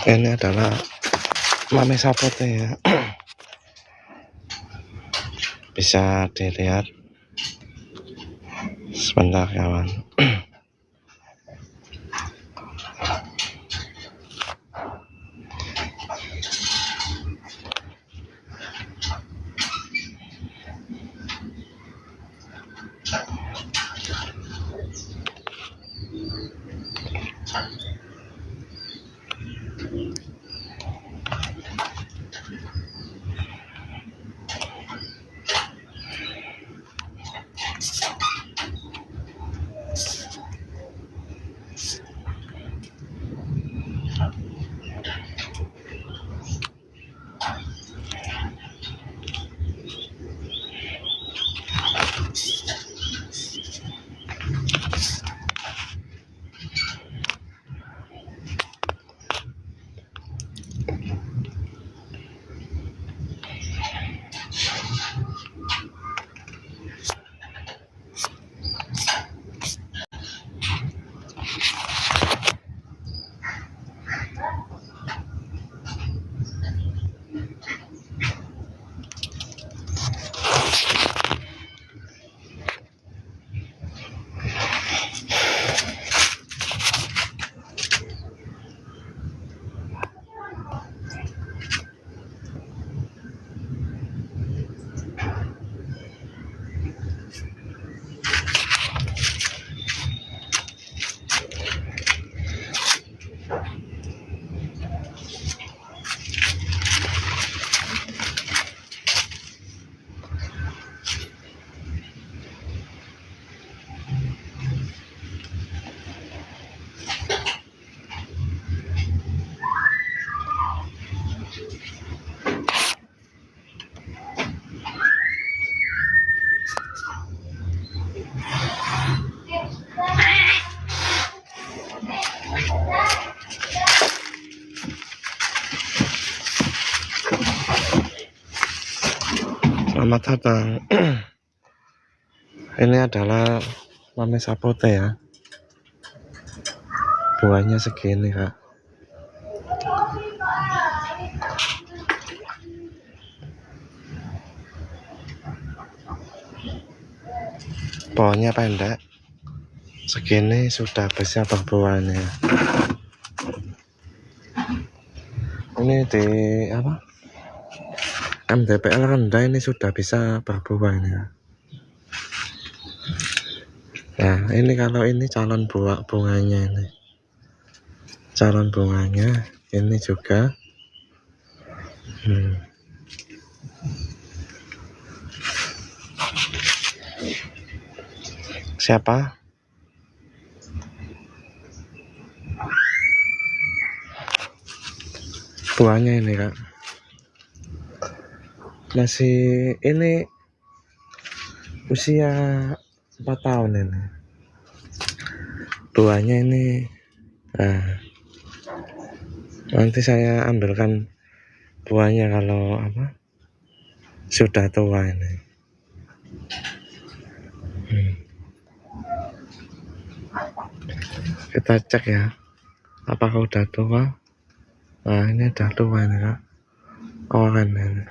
Ini adalah mame sapote ya. Bisa dilihat sebentar kawan. Selamat datang. Ini adalah mame sapote ya. Buahnya segini kak. Pohonnya pendek. Segini sudah bisa berbuahnya. Ini di apa? MDPL rendah ini sudah bisa berbuah ini. Nah, ini kalau ini calon buah bunganya ini. Calon bunganya ini juga. Siapa? Buahnya ini kak. Masih ini usia 4 tahun ini. Buahnya ini. Nah, nanti saya ambilkan buahnya kalau apa sudah tua ini. Kita cek ya, apakah udah tua. Nah, ini udah tua ini kak. Oren ini.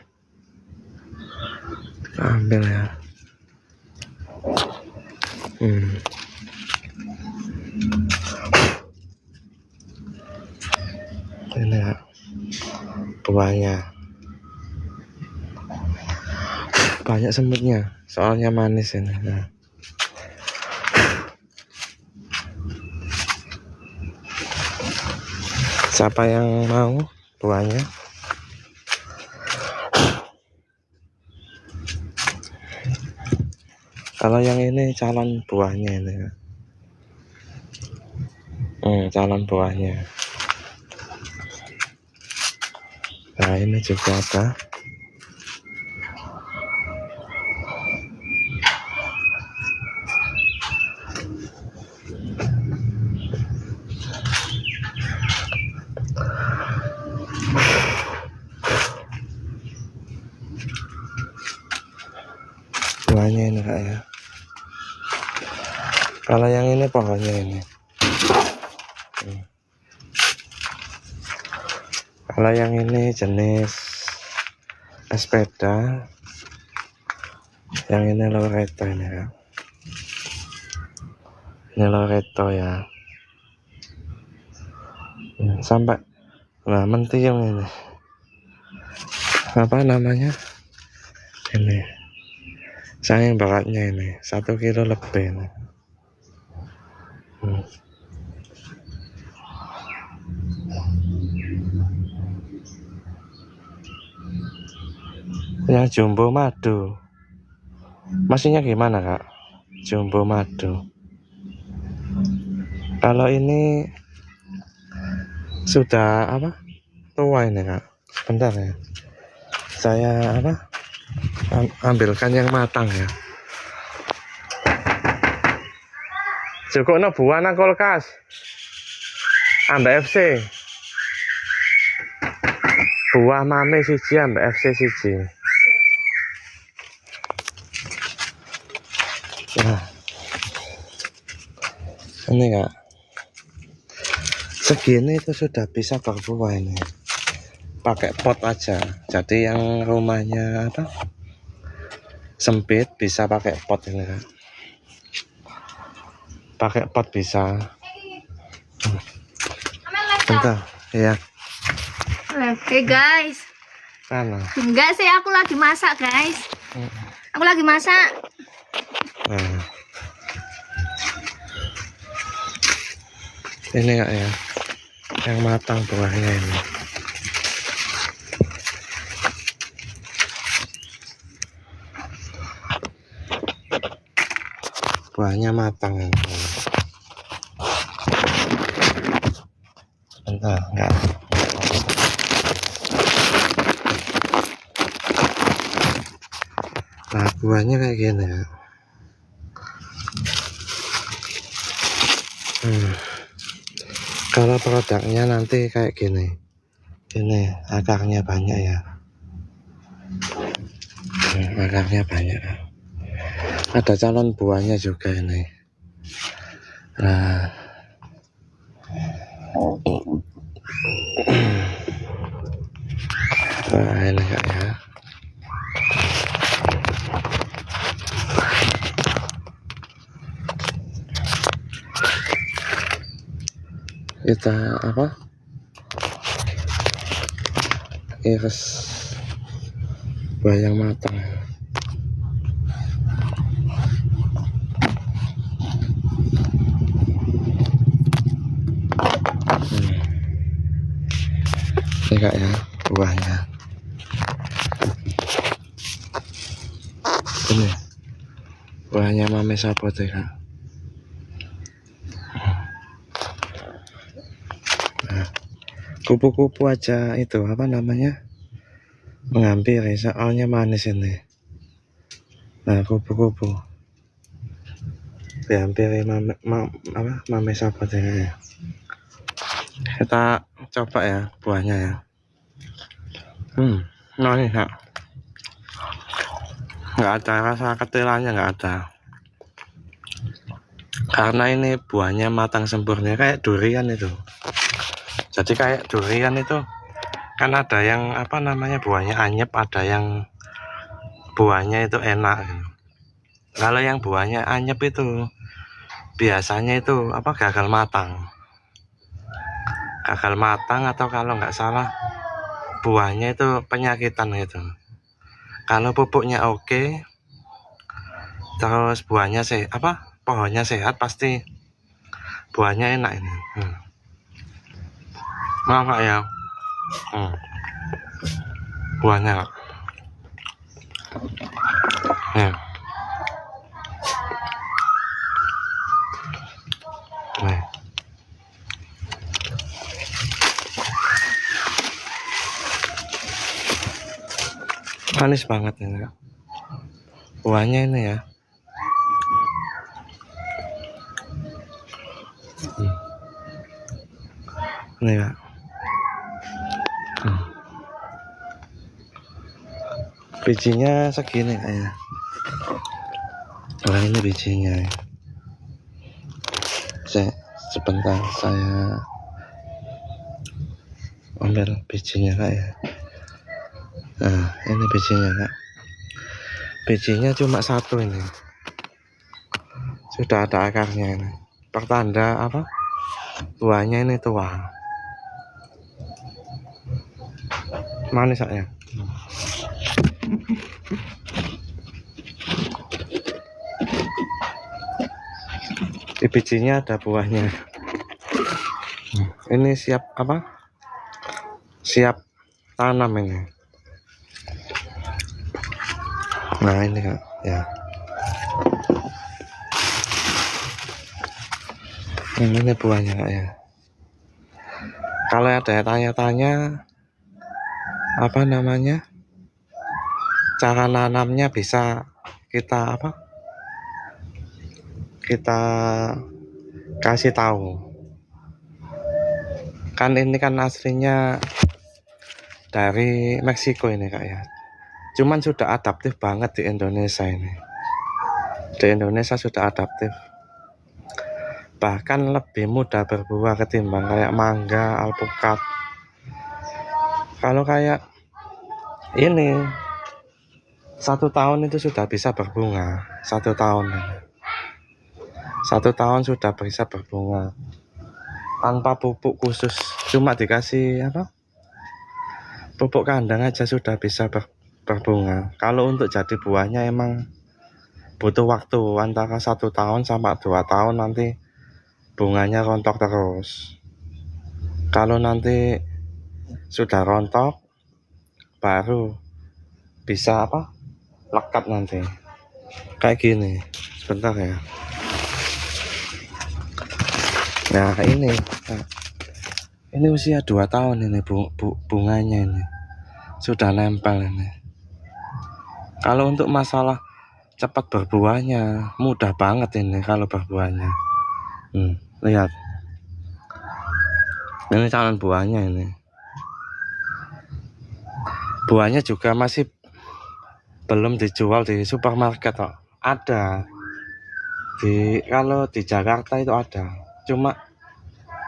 Kita ambil ya. Ini ya buahnya. Banyak semutnya, soalnya manis ini. Nah. Siapa yang mau buahnya? Kalau yang ini calon buahnya ini. Calon buahnya. Nah, ini juga ada. Buahnya ini kak ya. Kalau yang ini pohonnya ini. Kalau yang ini jenis sepeda, yang ini Loreto ini ya. Ini Loreto ya. Sampai nah mentiung ini. Apa namanya? Ini. Saking beratnya ini 1 kilo lebih ini. Yang jumbo madu masihnya gimana kak? Jumbo madu. Kalau ini sudah apa? Tua ini kak. Sebentar ya. Saya apa? Ambilkan yang matang ya. Cukup no buah nang kulkas. Ambek FC. Buah mame siji ambek FC siji. Nah, ini kak, segini itu sudah bisa berbuah ini, pakai pot aja. Jadi yang rumahnya apa sempit bisa pakai pot ini kak, pakai pot bisa. Bentar, ya. Oke guys, Mana? enggak sih, aku lagi masak guys. Aku lagi masak. Nah. Ini kak ya, yang matang buahnya ini. Buahnya matang ini. Bentar, enggak. Nah, buahnya kayak gini ya. Kalau produknya nanti kayak gini. Ini akarnya banyak ya. Akarnya banyak. Ada calon buahnya juga ini. Nah. Nah, ini kak ya. Kita apa? Iris buah yang matang. Ini kak ya buahnya. Ini buahnya mame sapot ya kak. Kupu-kupu aja itu apa namanya mengambil soalnya manis ini. Nah kupu-kupu diambil mame sapot ya. Kita coba ya buahnya ya. Nah ini nggak ada rasa ketilannya, nggak ada. Karena ini buahnya matang sempurna kayak durian itu. Jadi kayak durian itu kan ada yang apa namanya buahnya anyep, ada yang buahnya itu enak gitu. Kalau yang buahnya anyep itu biasanya itu apa gagal matang atau kalau nggak salah buahnya itu penyakitan gitu. Kalau pupuknya oke, terus buahnya pohonnya sehat, pasti buahnya enak ini. Mau kak ya? Buahnya kak. Nih. Nih. Manis banget ini kak. Buahnya ini ya. Ini kak. Bijinya segini kayaknya. Nah ini bijinya ya. Sebentar saya ambil bijinya kak ya. Nah ini bijinya kak, bijinya cuma satu ini, sudah ada akarnya ini, pertanda apa buahnya ini tua, manis kak ya. Di bijinya ada buahnya. Ini siap apa, siap tanam ini. Nah ini kak ya, ini buahnya kak ya. Kalau ada yang tanya-tanya apa namanya, cara nanamnya bisa kita apa, kita kasih tahu. Kan ini kan aslinya dari Meksiko ini kak ya, cuman sudah adaptif banget di Indonesia ini. Di Indonesia sudah adaptif, bahkan lebih mudah berbuah ketimbang kayak mangga, alpukat. Kalau kayak ini 1 tahun itu sudah bisa berbunga, 1 tahun ini. 1 tahun sudah bisa berbunga tanpa pupuk khusus, cuma dikasih apa, pupuk kandang aja sudah bisa berbunga. Kalau untuk jadi buahnya emang butuh waktu antara 1 tahun sampai 2 tahun, nanti bunganya rontok terus. Kalau nanti sudah rontok baru bisa apa, lekat nanti kayak gini. Sebentar ya. Nah ini usia 2 tahun ini bunganya ini sudah nempel ini. Kalau untuk masalah cepat berbuahnya mudah banget ini kalau berbuahnya. Lihat ini calon buahnya ini. Buahnya juga masih belum dijual di supermarket kok. Ada di, kalau di Jakarta itu ada, cuma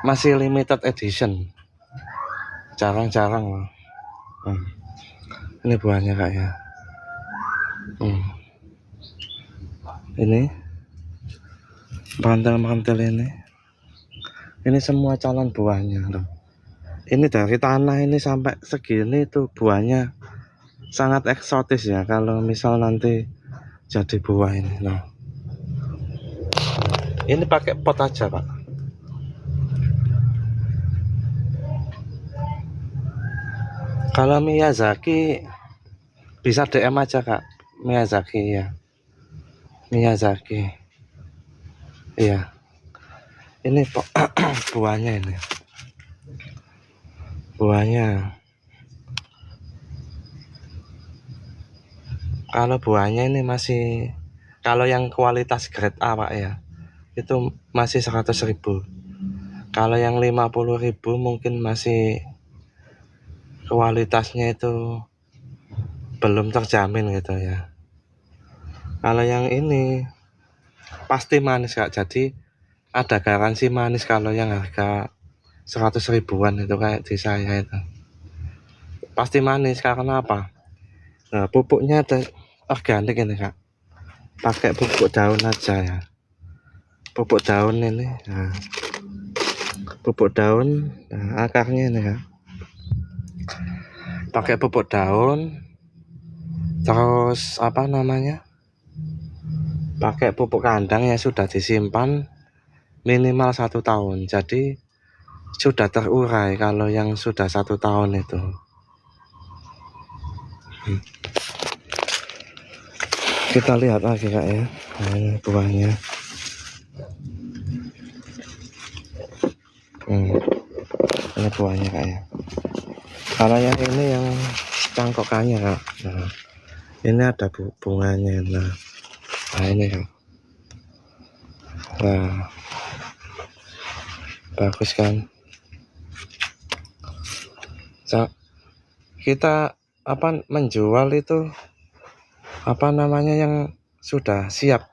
masih limited edition, jarang-jarang loh. Ini buahnya kak ya. Ini mantel-mantel ini semua calon buahnya loh. Ini dari tanah ini sampai segini tuh buahnya sangat eksotis ya, kalau misal nanti jadi buah ini loh. Ini pakai pot aja pak. Kalau Miyazaki bisa DM aja kak, Miyazaki ya, Miyazaki. Iya. Ini buahnya ini. Buahnya. Kalau buahnya ini masih, kalau yang kualitas grade A pak ya, itu masih 100.000. Kalau yang 50.000 mungkin masih kualitasnya itu belum terjamin gitu ya. Kalau yang ini pasti manis kak, jadi ada garansi manis kalau yang harga 100 ribuan itu kayak di saya itu pasti manis. Karena apa? Nah, pupuknya ada organik ini kak, pakai pupuk daun aja ya, pupuk daun ini. Nah, pupuk daun, nah, akarnya ini kak, pakai pupuk daun. Terus apa namanya, pakai pupuk kandang yang sudah disimpan minimal 1 tahun, jadi sudah terurai kalau yang sudah 1 tahun itu. Kita lihat lagi kak ya. Nah, ini buahnya. Ini buahnya kak ya. Kalau yang ini yang cangkokannya kak. Nah, ini ada bunganya. Nah ini kak. Nah, bagus kan. Kita apa menjual itu apa namanya yang sudah siap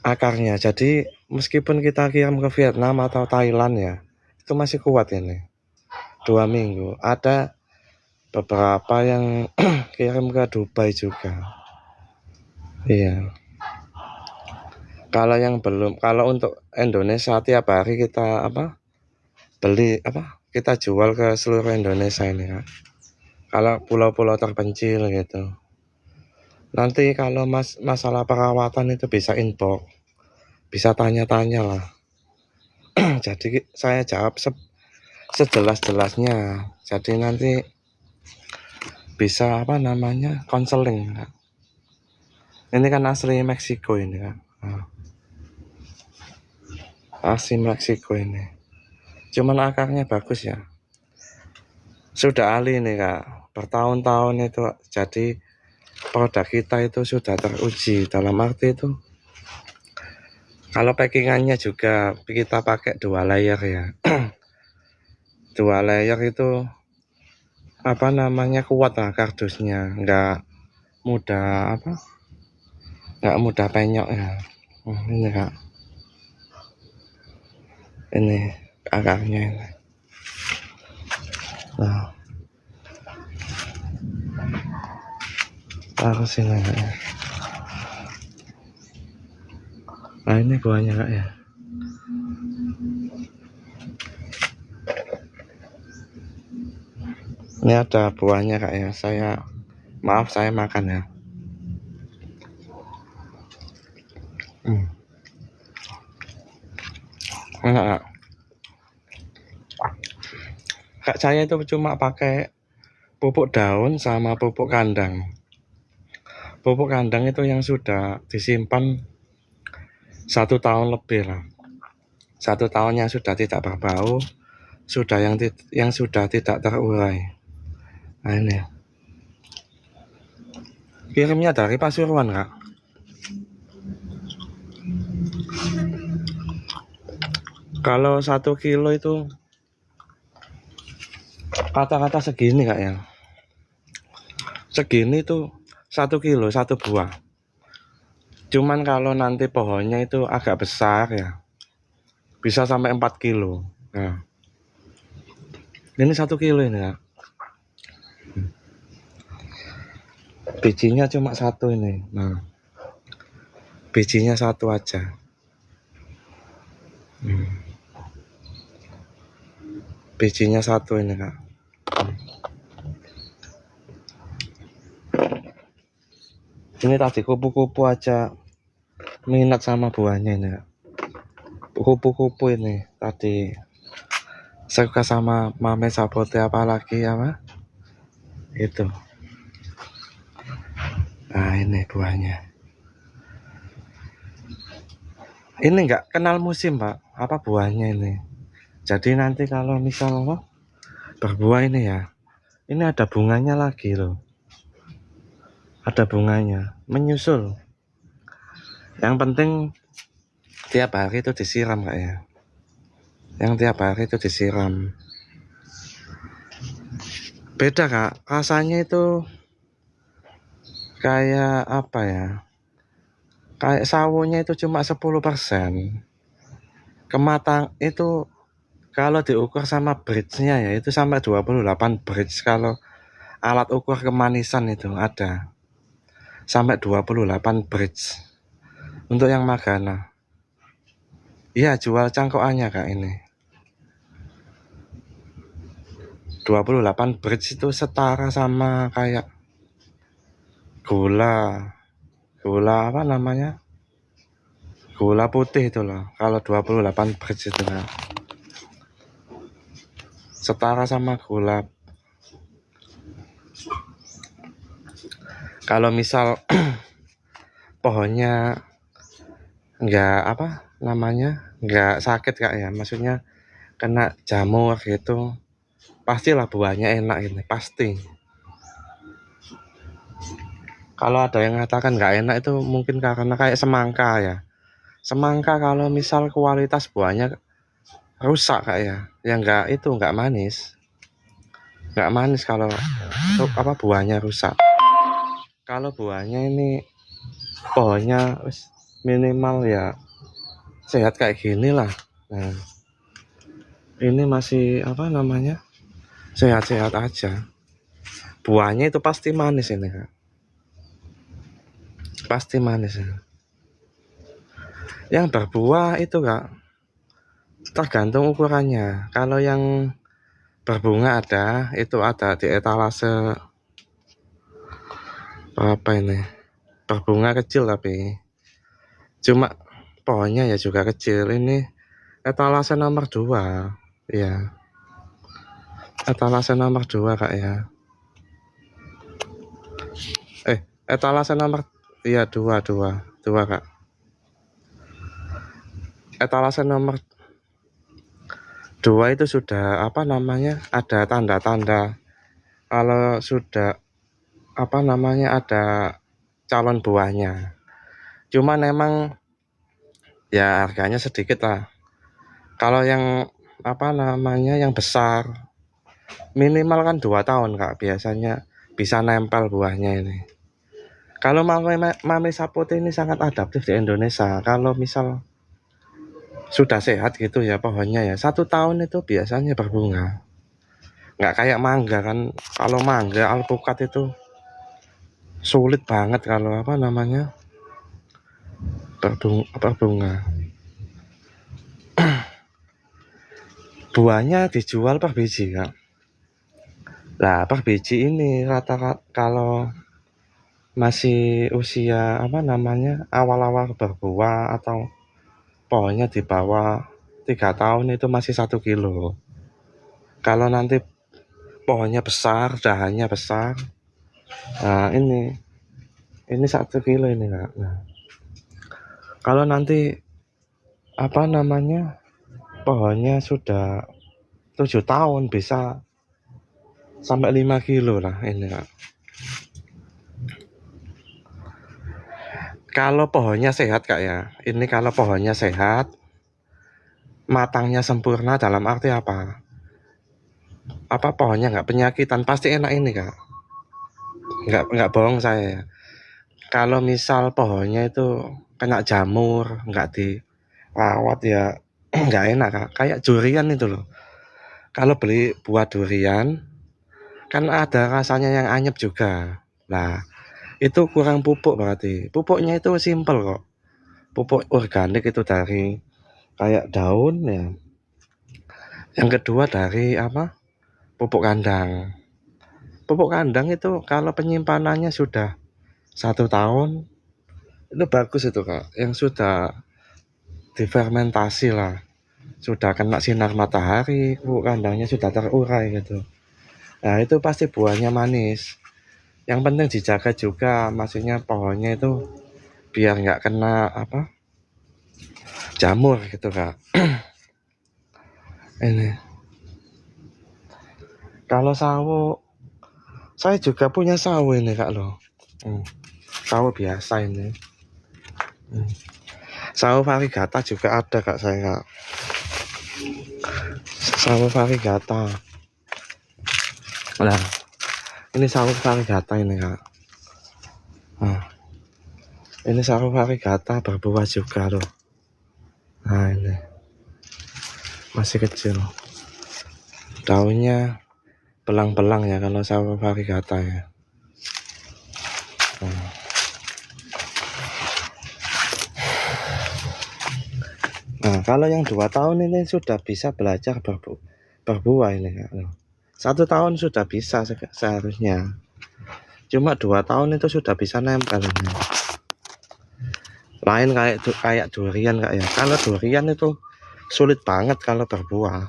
akarnya, jadi meskipun kita kirim ke Vietnam atau Thailand ya, itu masih kuat ini, 2 minggu. Ada beberapa yang kirim ke Dubai juga. Iya. Kalau yang belum, kalau untuk Indonesia tiap hari kita beli kita jual ke seluruh Indonesia ini Kak. Kalau pulau-pulau terpencil gitu. Nanti kalau masalah perawatan itu bisa inbox, bisa tanya-tanya lah. Jadi saya jawab sejelas-jelasnya. Jadi nanti bisa konseling. Ini kan asli Meksiko ini Kak. Asli Meksiko ini. Cuman akarnya bagus ya. Sudah ahli nih Kak. Bertahun-tahun itu. Jadi produk kita itu sudah teruji. Dalam arti itu kalau packingannya juga kita pakai 2 layer ya. 2 layer itu kuat lah kardusnya, nggak mudah penyok ya. Ini Kak, ini akarnya ini. Nah, harus ini Kak ya. Nah ini buahnya Kak ya. Ini ada buahnya Kak ya. Maaf saya makan ya. Enak Kak. Kak saya itu cuma pakai pupuk daun sama pupuk kandang. Pupuk kandang itu yang sudah disimpan 1 tahun lebih lah. 1 tahun yang sudah tidak berbau, sudah yang sudah tidak terurai. Nah ini. Kirimnya dari Pasuruan Kak. Kalau 1 kilo itu kata-kata segini Kak ya. Segini tuh 1 kilo 1 buah. Cuman kalau nanti pohonnya itu agak besar ya, bisa sampai 4 kilo. Nah, ini 1 kilo ini Kak. Bijinya cuma 1 ini. Nah, bijinya 1 aja. Bijinya 1 ini Kak. Ini tadi kupu-kupu aja minat sama buahnya ini Kak. Kupu-kupu ini tadi suka sama mame sapote apalagi itu. Nah ini buahnya. Ini enggak kenal musim Pak, buahnya ini. Jadi nanti kalau misal berbuah ini ya, ini ada bunganya lagi loh. Ada bunganya, menyusul. Yang penting tiap hari itu disiram Kak ya. Yang tiap hari itu disiram. Beda Kak, rasanya itu kayak kayak sawonya itu cuma 10%. Kematang itu kalau diukur sama bridge-nya ya itu sampai 28 bridge. Kalau alat ukur kemanisan itu ada sampai 28 bridge. Untuk yang Magana. Iya jual cangkokannya Kak ini. 28 bridge itu setara sama kayak gula gula putih itu loh. Kalau 28 bridge itu Kak, setara sama gula. Kalau misal pohonnya nggak sakit Kak ya, maksudnya kena jamur gitu, pastilah buahnya enak ini, pasti. Kalau ada yang mengatakan nggak enak itu mungkin karena kayak semangka ya. Semangka kalau misal kualitas buahnya rusak Kak ya, nggak manis. Nggak manis kalau buahnya rusak. Kalau buahnya ini pohonnya minimal ya sehat kayak gini lah. Nah, ini masih sehat-sehat aja. Buahnya itu pasti manis ini kak, pasti manis ya. Yang berbuah itu kak tergantung ukurannya. Kalau yang berbunga itu ada di etalase apa ini, berbunga kecil tapi cuma pohonnya ya juga kecil. Ini etalase nomor 2 ya, etalase nomor 2 kak ya, etalase nomor iya 2 kak, etalase nomor 2 itu sudah apa namanya, ada tanda-tanda kalau sudah apa namanya ada calon buahnya. Cuman emang ya harganya sedikit lah. Kalau yang apa namanya yang besar minimal kan 2 tahun kak, biasanya bisa nempel buahnya ini. Kalau mami sapote ini sangat adaptif di Indonesia. Kalau misal sudah sehat gitu ya pohonnya ya, 1 tahun itu biasanya berbunga. Nggak kayak mangga kan, kalau mangga alpukat itu sulit banget kalau apa namanya berbunga. Buahnya dijual per biji kak. Nah per biji ini rata-rata kalau masih usia apa namanya awal-awal berbuah atau pohonnya di bawah 3 tahun itu masih 1 kilo. Kalau nanti pohonnya besar, dahannya besar, nah ini 1 kilo ini kak. Nah, kalau nanti apa namanya pohonnya sudah 7 tahun bisa sampai 5 kilo lah ini kak. Kalau pohonnya sehat kak ya, ini kalau pohonnya sehat, matangnya sempurna dalam arti apa? Apa pohonnya nggak penyakitan, pasti enak ini kak. Nggak bohong saya. Kalau misal pohonnya itu kena jamur, nggak dirawat ya nggak enak kak. Kayak durian itu loh. Kalau beli buah durian, kan ada rasanya yang anyep juga. Nah, itu kurang pupuk berarti. Pupuknya itu simple kok. Pupuk organik itu dari kayak daun ya. Yang kedua dari apa? Pupuk kandang. Pupuk kandang itu kalau penyimpanannya sudah 1 tahun, itu bagus itu kak. Yang sudah difermentasi lah. Sudah kena sinar matahari, pupuk kandangnya sudah terurai gitu. Nah itu pasti buahnya manis. Yang penting dijaga juga, maksudnya pohonnya itu biar nggak kena apa jamur gitu kak. Ini kalau sawo, saya juga punya sawo ini kak loh. Sawo biasa ini. Sawo variegata juga ada kak saya kak. Sawo variegata. Nah ini sawo variegata ini kak. Nah, ini sawo variegata berbuah juga loh. Nah ini masih kecil, daunnya belang-belang ya kalau sawo variegata ya. Nah kalau yang 2 tahun ini sudah bisa belajar berbuah ini kak. 1 tahun sudah bisa seharusnya, cuma 2 tahun itu sudah bisa nempel ini. Lain kayak durian kak ya. Kalau durian itu sulit banget kalau berbuah.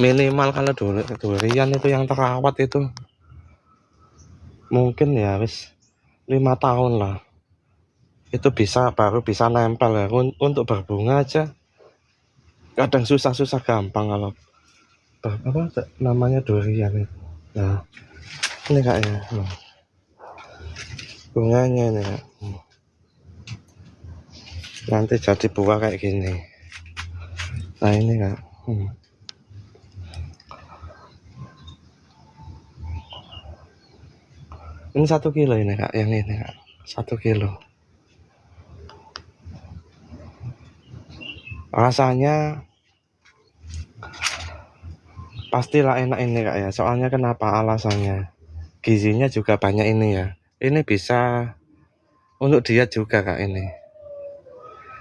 Minimal kalau durian itu yang terawat itu mungkin ya wis 5 tahun lah itu baru bisa nempel ya. Untuk berbunga aja kadang susah gampang kalau apa namanya durian itu. Nah ini kayaknya bunganya ini kak. Nanti jadi buah kayak gini. Nah ini kak. Ini 1 kilo ini kak, yang ini kak, 1 kilo. Rasanya pastilah enak ini Kak ya. Soalnya kenapa, alasannya gizinya juga banyak ini ya. Ini bisa untuk diet juga Kak ini.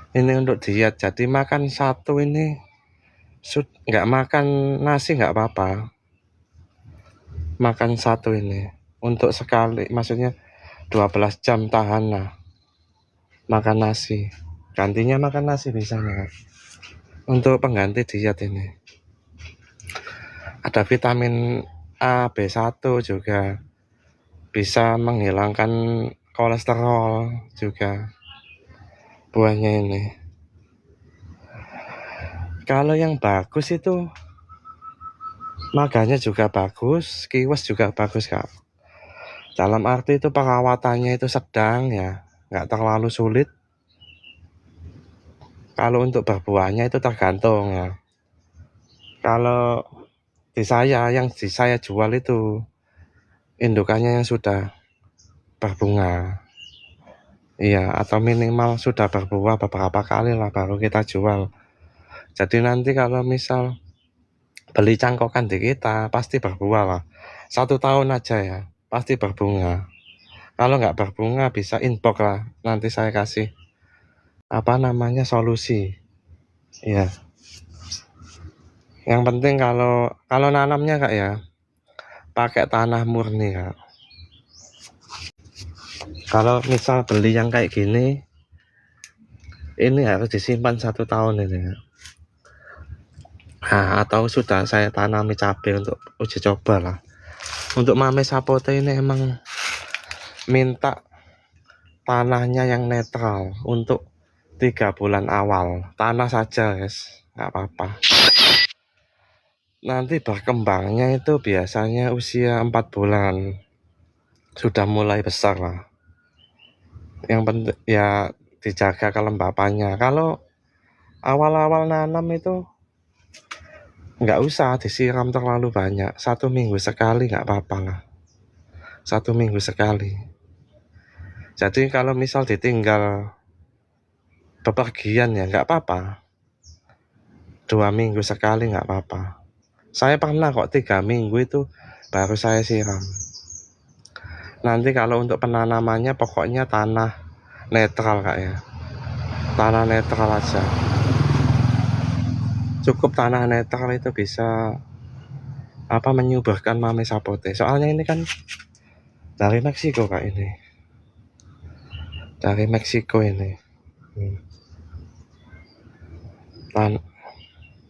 Ini untuk diet, jadi makan satu ini nggak makan nasi nggak apa-apa. Makan satu ini untuk sekali, maksudnya 12 jam tahan lah makan nasi. Gantinya makan nasi bisa Kak. Untuk pengganti diet ini. Ada vitamin A, B1 juga. Bisa menghilangkan kolesterol juga buahnya ini. Kalau yang bagus itu maganya juga bagus, kiwes juga bagus Kak. Dalam arti itu perawatannya itu sedang ya, nggak terlalu sulit. Kalau untuk berbuahnya itu tergantung ya. Kalau yang di saya jual itu indukannya yang sudah berbunga, iya, atau minimal sudah berbuah beberapa kali lah baru kita jual. Jadi nanti kalau misal beli cangkokan di kita pasti berbuah lah. 1 tahun aja ya pasti berbunga. Kalau nggak berbunga bisa inbox lah, nanti saya kasih solusi. Iya. Yang penting kalau nanamnya Kak ya, pakai tanah murni Kak. Kalau misal beli yang kayak gini, ini harus disimpan 1 tahun ini Kak. Nah, atau sudah saya tanami cabai untuk uji coba lah. Untuk mame sapote ini emang minta tanahnya yang netral untuk 3 bulan awal. Tanah saja guys, nggak apa-apa. Nanti berkembangnya itu biasanya usia 4 bulan sudah mulai besar lah. Yang penting ya dijaga kelembapannya. Kalau awal-awal nanam itu nggak usah disiram terlalu banyak, 1 minggu sekali nggak apa-apa lah. 1 minggu sekali. Jadi kalau misal ditinggal bepergian ya nggak apa-apa, 2 minggu sekali nggak apa-apa. Saya pernah kok 3 minggu itu baru saya siram. Nanti kalau untuk penanamannya pokoknya tanah netral Kak ya. Tanah netral aja. Cukup tanah netral itu bisa menyuburkan mame sapote. Soalnya ini kan dari Meksiko Kak ini. Dari Meksiko ini.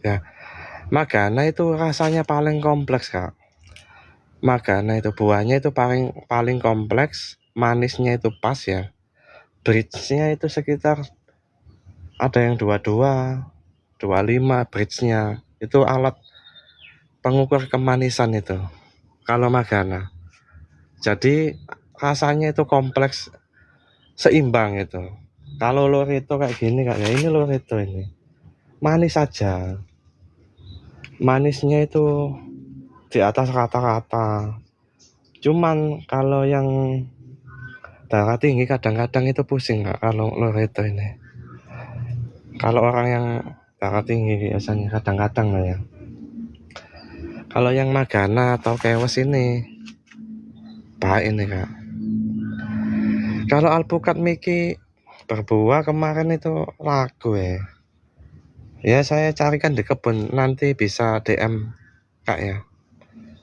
Ya. Magana itu rasanya paling kompleks Kak. Magana itu buahnya itu paling kompleks, manisnya itu pas ya. Bridge-nya itu sekitar ada yang 22, 25 bridge-nya. Itu alat pengukur kemanisan itu. Kalau Magana. Jadi rasanya itu kompleks, seimbang itu. Kalau Loreto kayak gini Kak ya, ini Loreto ini. Manis saja. Manisnya itu di atas rata-rata. Cuman kalau yang darah tinggi kadang-kadang itu pusing Kak, kalau Loreto ini. Kalau orang yang darah tinggi biasanya kadang-kadang lah ya. Kalau yang Magana atau Kewes ini baik ini Kak. Kalau alpukat Miki berbuah kemarin itu laku ya. Ya saya carikan di kebun, nanti bisa DM Kak ya.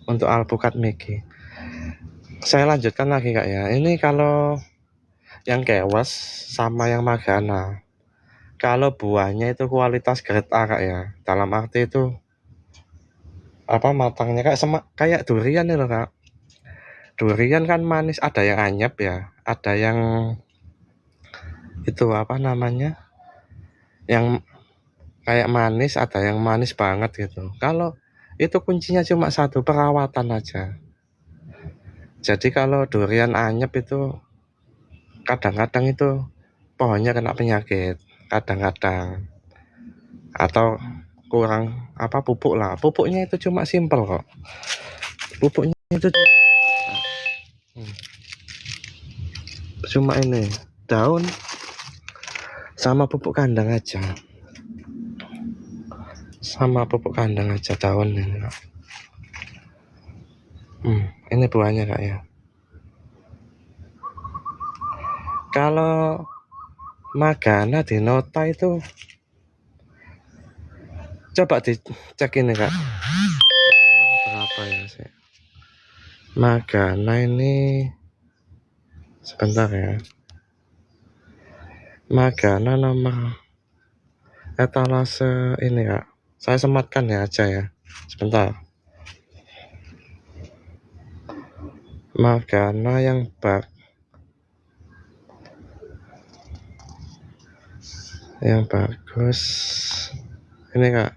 Untuk alpukat Miki. Saya lanjutkan lagi Kak ya. Ini kalau yang Kewes sama yang Magana. Kalau buahnya itu kualitas grade A Kak ya. Dalam arti itu matangnya kayak durian itu Kak. Durian kan manis, ada yang anyep ya, ada yang itu yang kayak manis, ada yang manis banget gitu. Kalau itu kuncinya cuma satu, perawatan aja. Jadi kalau durian anyep itu kadang-kadang itu pohonnya kena penyakit, kadang-kadang, atau kurang pupuk lah. Pupuknya itu cuma simpel kok. Pupuknya itu cuma ini daun sama pupuk kandang aja. Sama pupuk kandang aja daun ini. Ini buahnya kak ya. Kalau Magana di nota itu coba dicek ini kak. Berapa ya sih? Magana ini sebentar ya. Magana nomor etalase ini kak. Saya sematkan ya aja ya. Sebentar. Magana yang bagus ini kak.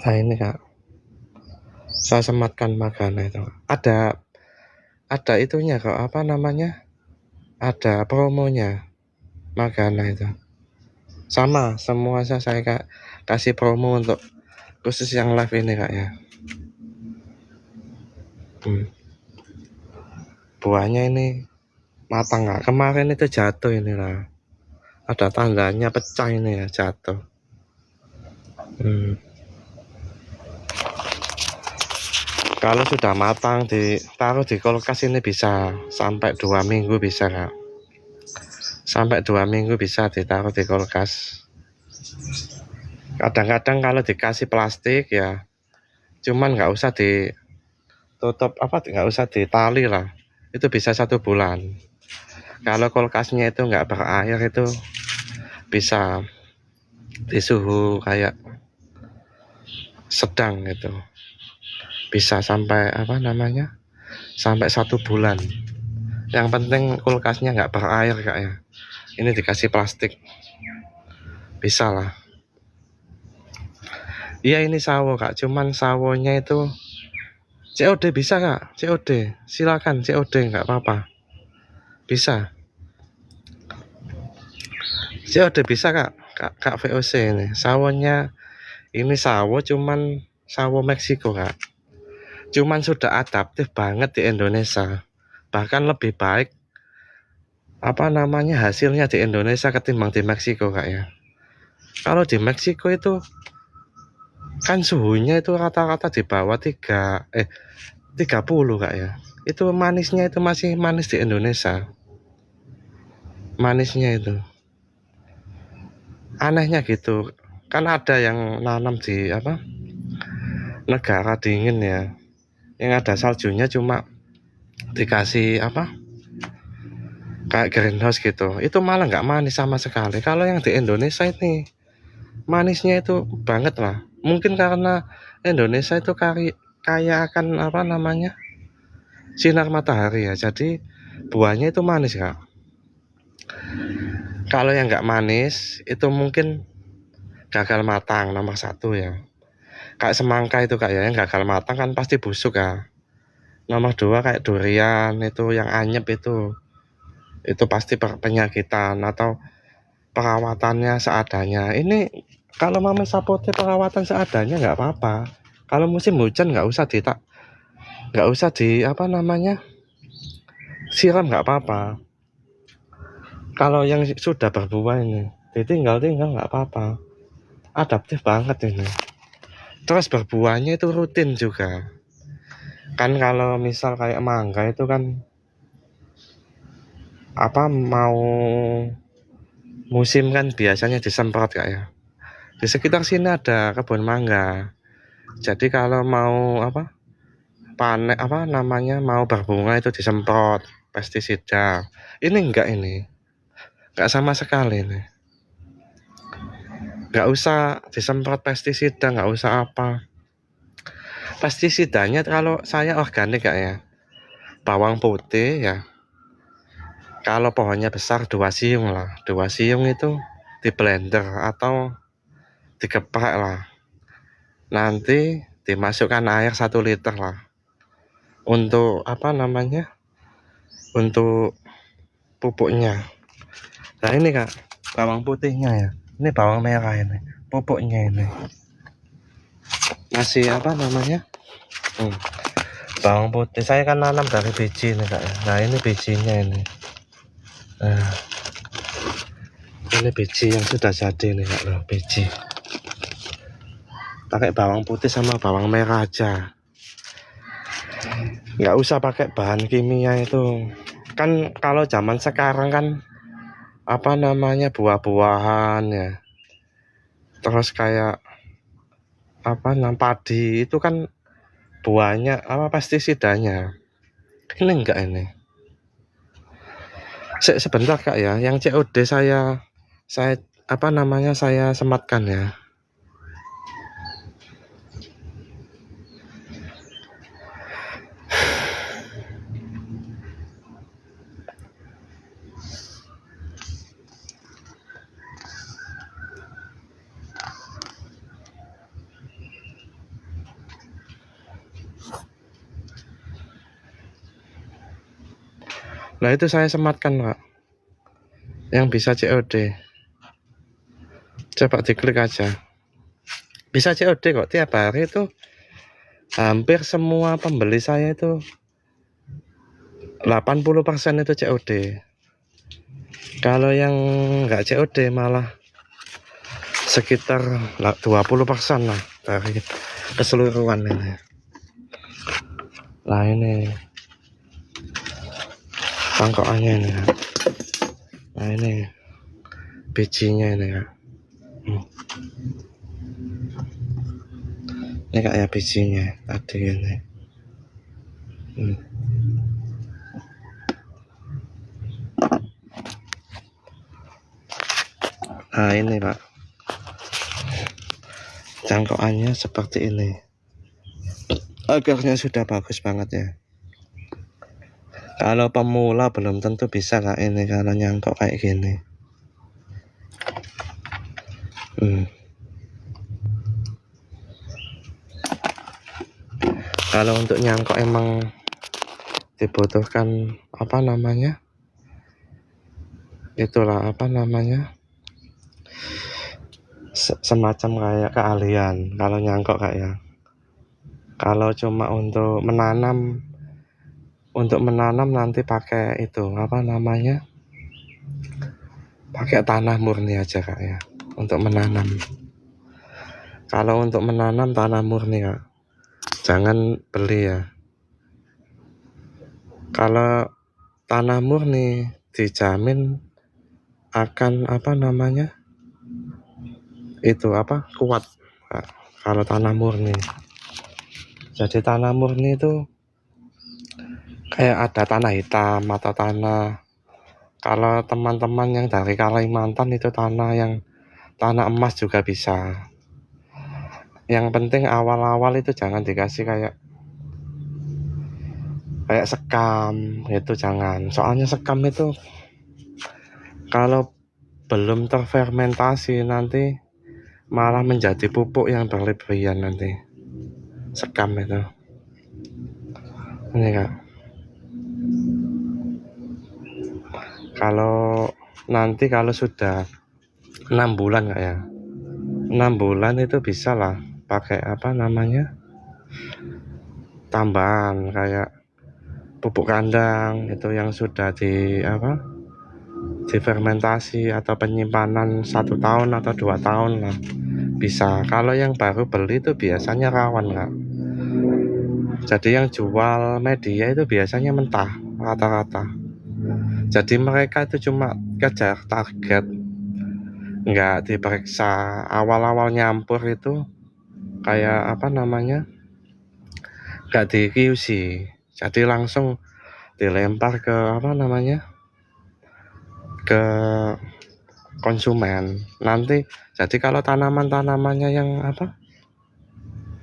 Nah ini kak, saya sematkan Magana itu. Ada itunya kok, apa namanya? Ada promonya Magana itu. Sama semua saya kasih promo untuk khusus yang live ini kak ya. Buahnya ini matang kak. Kemarin itu jatuh inilah. Ada tandanya pecah ini ya, jatuh. Kalau sudah matang ditaruh di kulkas ini bisa sampai 2 minggu bisa kak. Sampai 2 minggu bisa ditaruh di kulkas. Kadang-kadang kalau dikasih plastik ya, cuman nggak usah ditutup nggak usah ditali lah. Itu bisa 1 bulan. Kalau kulkasnya itu nggak berair itu bisa di suhu kayak sedang gitu. Bisa sampai sampai 1 bulan. Yang penting kulkasnya nggak berair kak ya. Ini dikasih plastik bisa lah. Iya ini sawo kak, cuman sawonya itu COD bisa kak, COD silakan COD nggak apa-apa, bisa COD bisa kak VOC ini sawonya. Ini sawo cuman sawo Meksiko kak, cuman sudah adaptif banget di Indonesia, bahkan lebih baik hasilnya di Indonesia ketimbang di Meksiko kak ya. Kalau di Meksiko itu kan suhunya itu rata-rata di bawah 30 kak ya. Itu manisnya itu masih manis di Indonesia, manisnya itu anehnya gitu. Kan ada yang nanam di negara dingin ya, yang ada saljunya cuma dikasih kayak greenhouse gitu, itu malah nggak manis sama sekali. Kalau yang di Indonesia ini manisnya itu banget lah. Mungkin karena Indonesia itu kaya akan sinar matahari ya, jadi buahnya itu manis kak. Kalau yang nggak manis itu mungkin gagal matang nomor 1 ya. Kayak semangka itu kak ya, yang gagal matang kan pasti busuk ya. Nomor 2 kayak durian itu yang anyep itu pasti penyakitan atau perawatannya seadanya. Ini kalau Mama Sapote perawatan seadanya nggak apa-apa. Kalau musim hujan nggak usah siram nggak apa-apa. Kalau yang sudah berbuah ini ditinggal nggak apa-apa, adaptif banget ini. Terus berbuahnya itu rutin juga kan. Kalau misal kayak mangga itu kan mau musim kan biasanya disemprot kak ya. Di sekitar sini ada kebun mangga, jadi kalau mau panen mau berbunga itu disemprot pestisida. Ini enggak sama sekali nih. Nggak usah disemprot pestisida, nggak usah pestisidanya. Kalau saya organik kak ya, bawang putih ya, kalau pohonnya besar 2 siung lah, 2 siung itu di blender atau digeprek lah, nanti dimasukkan air 1 liter lah untuk untuk pupuknya. Nah ini kak bawang putihnya ya, ini bawang merah ini pupuknya ini masih bawang putih saya kan nanam dari biji nih kak ya. Nah ini bijinya ini. Nah ini biji yang sudah jadi nih kak loh, biji pakai bawang putih sama bawang merah aja. nggak usah pakai bahan kimia itu kan. Kalau zaman sekarang kan apa namanya, buah-buahan ya, terus kayak apa namanya, padi itu kan buahnya apa pestisidanya. Ini enggak ini. Sebentar Kak ya, yang COD saya apa namanya, saya sematkan ya. Nah itu saya sematkan Kak, yang bisa COD. Coba diklik aja, bisa COD kok. Tiap hari itu hampir semua pembeli saya itu 80% itu COD. Kalau yang nggak COD malah sekitar 20% lah dari keseluruhan ini. Lah ini cangkokannya ini Kak. Nah ini bijinya ini Kak. Ini kayak bijinya tadi ini. Nah ini Pak, cangkokannya seperti ini. Agarnya sudah bagus banget ya. Kalau pemula belum tentu bisa Kak ini kalau nyangkok kayak gini. Kalau untuk nyangkok emang dibutuhkan apa namanya, itulah apa namanya, semacam kayak keahlian kalau nyangkok Kak ya. Kalau cuma untuk menanam nanti pakai itu apa namanya, pakai tanah murni aja Kak ya untuk menanam. Kalau untuk menanam tanah murni Kak, jangan beli ya. Kalau tanah murni dijamin akan apa namanya, itu apa, kuat Kak, kalau tanah murni. Jadi tanah murni itu kayak ada tanah hitam atau tanah, kalau teman-teman yang dari Kalimantan itu tanah emas juga bisa. Yang penting awal-awal itu jangan dikasih kayak sekam itu, jangan. Soalnya sekam itu kalau belum terfermentasi nanti malah menjadi pupuk yang berlebihan nanti sekam itu. Ini Kak, kalau nanti kalau sudah 6 bulan Kak ya, 6 bulan itu bisa lah pakai apa namanya, tambahan kayak pupuk kandang itu yang sudah difermentasi atau penyimpanan 1 tahun atau 2 tahun lah bisa. Kalau yang baru beli itu biasanya rawan Kak. Jadi yang jual media itu biasanya mentah rata-rata. Jadi mereka itu cuma kejar target, nggak diperiksa. Awal-awal nyampur itu kayak apa namanya, nggak di QC, jadi langsung dilempar ke apa namanya, ke konsumen. Nanti jadi kalau tanamannya yang apa,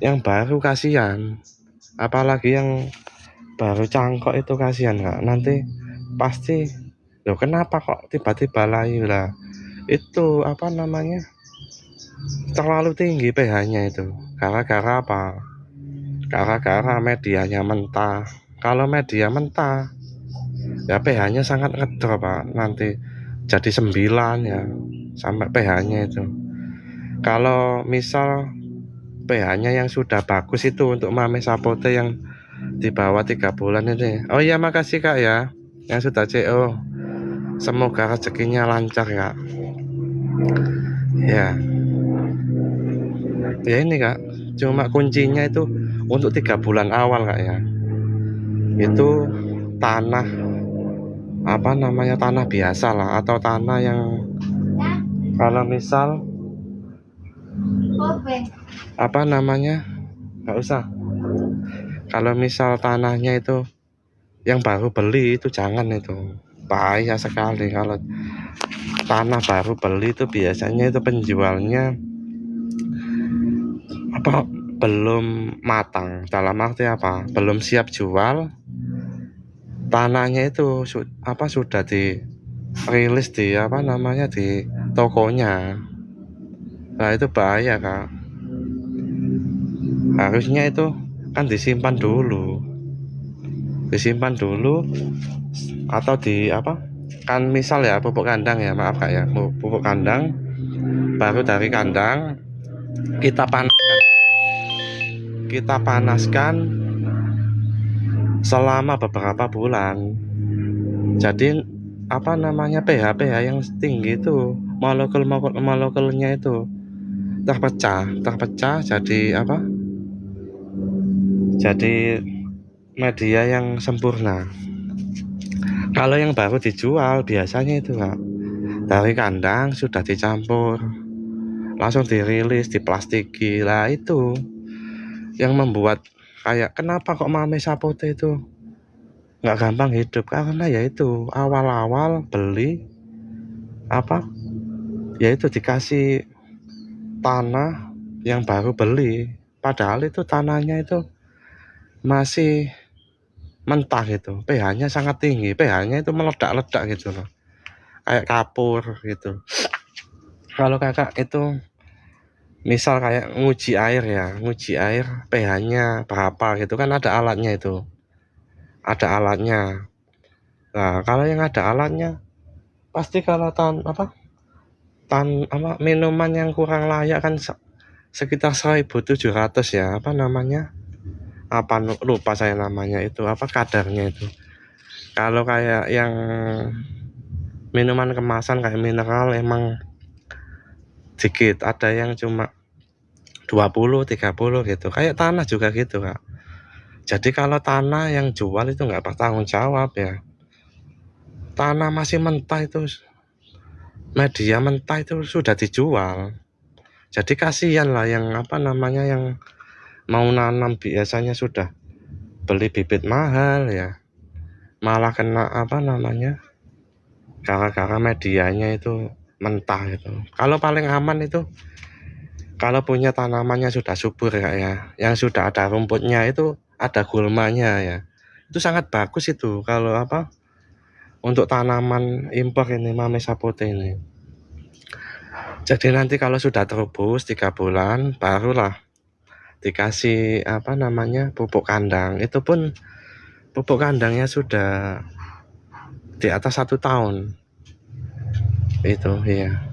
yang baru kasihan, apalagi yang baru cangkok itu kasihan Kak. Nanti pasti, loh kenapa kok tiba-tiba layu lah, itu apa namanya, terlalu tinggi pH-nya itu. Gara-gara apa? Gara-gara medianya mentah. Kalau media mentah ya pH-nya sangat ngedrop Pak, nanti jadi 9 ya sampai pH-nya itu. Kalau misal pH-nya yang sudah bagus itu untuk mame sapote yang di bawah 3 bulan ini. Oh iya, makasih Kak ya yang sudah CO. Semoga rezekinya lancar Kak. Ya ini Kak, cuma kuncinya itu untuk 3 bulan awal Kak ya. itu tanah apa namanya, tanah biasa lah, atau tanah yang kalau misal apa namanya, nggak usah, kalau misal tanahnya itu yang baru beli itu jangan, itu bahaya sekali. Kalau tanah baru beli itu biasanya itu penjualnya apa, belum matang, dalam arti apa, belum siap jual. Tanahnya itu sudah dirilis di apa namanya, di tokonya. Nah itu bahaya Kak, harusnya itu kan disimpan dulu atau di apa, kan misal ya pupuk kandang ya, maaf Kak ya, pupuk kandang, baru dari kandang kita panaskan selama beberapa bulan. Jadi apa namanya, pH yang tinggi itu, molekulnya itu terpecah jadi apa, jadi media yang sempurna. Kalau yang baru dijual biasanya itu Kak, dari kandang sudah dicampur, langsung dirilis, diplastiki. Lah itu yang membuat kayak kenapa kok Mame Sapote itu nggak gampang hidup, karena yaitu awal-awal beli apa, yaitu dikasih tanah yang baru beli, padahal itu tanahnya itu masih mentah, gitu pH-nya sangat tinggi, pH-nya itu meledak-ledak gitu loh, kayak kapur gitu. Kalau Kakak itu misal kayak nguji air pH-nya berapa gitu kan, ada alatnya itu, nah kalau yang ada alatnya pasti kalau minuman yang kurang layak kan sekitar 1.700 ya, apa namanya, lupa saya namanya itu, apa kadarnya itu. Kalau kayak yang minuman kemasan kayak mineral emang dikit, ada yang cuma 20-30 gitu, kayak tanah juga gitu Kak. Jadi kalau tanah yang jual itu nggak bertanggung jawab ya, tanah masih mentah itu, media mentah itu sudah dijual. Jadi kasihan lah yang apa namanya, yang mau nanam biasanya sudah beli bibit mahal ya, malah kena apa namanya, gara-gara medianya itu mentah gitu. Kalau paling aman itu kalau punya tanamannya sudah subur ya, yang sudah ada rumputnya itu, ada gulmanya ya, itu sangat bagus itu kalau apa, untuk tanaman impor ini Mame Sapote ini. Jadi nanti kalau sudah terubus 3 bulan barulah dikasih apa namanya, pupuk kandang. Itu pun pupuk kandangnya sudah di atas 1 tahun itu ya,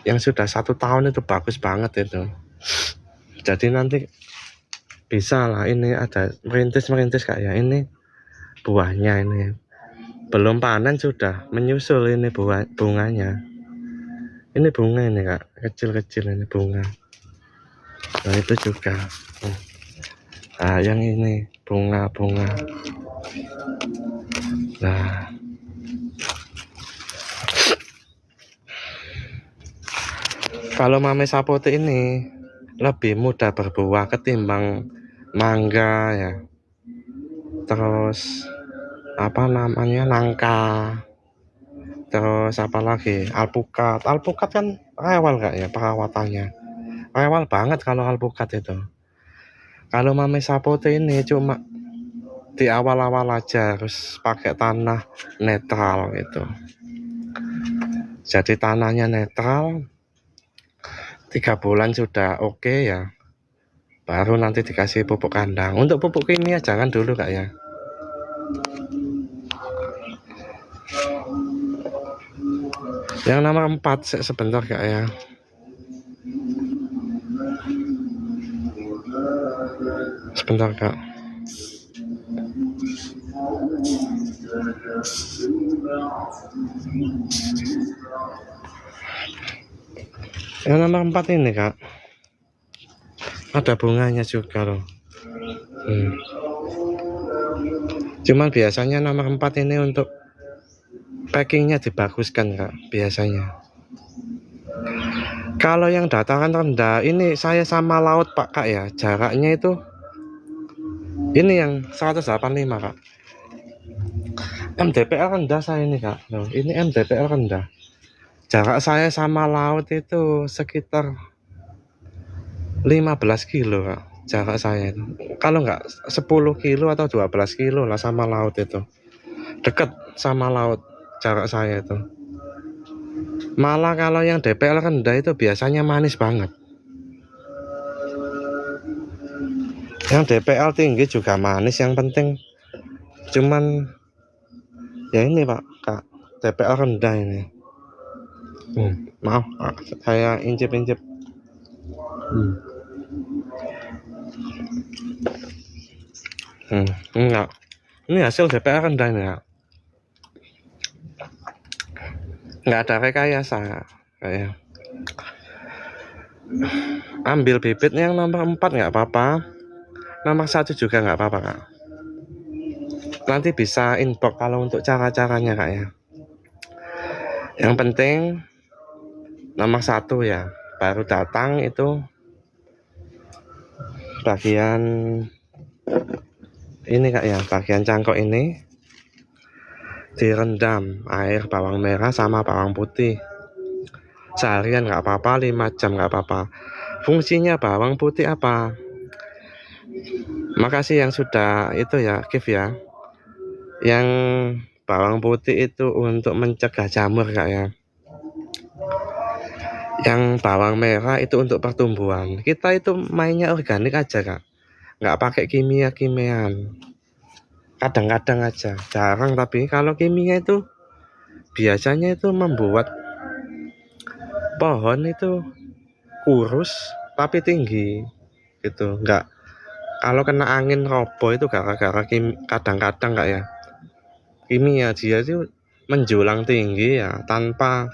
yang sudah 1 tahun itu bagus banget itu. Jadi nanti bisa lah, ini ada merintis kayak ini buahnya, ini belum panen sudah menyusul ini bunganya. Ini bunga ini Kak, kecil-kecil ini bunga. Nah itu juga. Nah yang ini bunga. Nah kalau Mame Sapote ini lebih mudah berbuah ketimbang mangga ya, terus apa namanya, nangka, terus apa lagi, alpukat kan rewel Kak ya, perawatannya rewel banget kalau alpukat itu. Kalau Mame Sapote ini cuma di awal-awal aja harus pakai tanah netral gitu. Jadi tanahnya netral, 3 bulan sudah oke ya, baru nanti dikasih pupuk kandang. Untuk pupuk kimia jangan dulu Kak ya. Yang nomor 4 sebentar Kak ya. Sebentar Kak. Yang nomor 4 ini Kak, ada bunganya juga loh. Cuman biasanya nomor 4 ini untuk packingnya dibaguskan Kak, biasanya. Kalau yang dataran rendah ini saya sama laut Pak Kak ya, jaraknya itu ini yang 185 Kak. MDPL rendah saya ini Kak. Loh, ini MDPL rendah. Jarak saya sama laut itu sekitar 15 kilo Kak. Jarak saya itu. Kalau nggak 10 kilo atau 12 kilo lah sama laut itu. Dekat sama laut jarak saya itu. Malah kalau yang DPL rendah itu biasanya manis banget. Yang DPL tinggi juga manis, yang penting cuman ya ini Pak Kak, DPL rendah ini. Maaf Kak, saya incip-incip. Enggak. Ini hasil DPL rendah ini Kak. Nggak ada rekayasa kayak. Ambil bibitnya yang nomor 4 nggak apa-apa, nomor 1 juga nggak apa-apa Kak. Nanti bisa inbox kalau untuk cara-caranya Kak ya. Yang penting nomor 1 ya, baru datang itu bagian ini Kak ya, bagian cangkok ini direndam air bawang merah sama bawang putih seharian nggak apa-apa, 5 jam nggak apa-apa. Fungsinya bawang putih apa? Makasih yang sudah itu ya, Kif ya. Yang bawang putih itu untuk mencegah jamur Kak ya. Yang bawang merah itu untuk pertumbuhan. Kita itu mainnya organik aja Kak, nggak pakai kimia-kimiaan. Kadang-kadang aja, jarang, tapi kalau kimia itu biasanya itu membuat pohon itu kurus tapi tinggi gitu. Enggak, kalau kena angin roboh itu gara-gara kadang-kadang Kak ya, kimia dia itu menjulang tinggi ya tanpa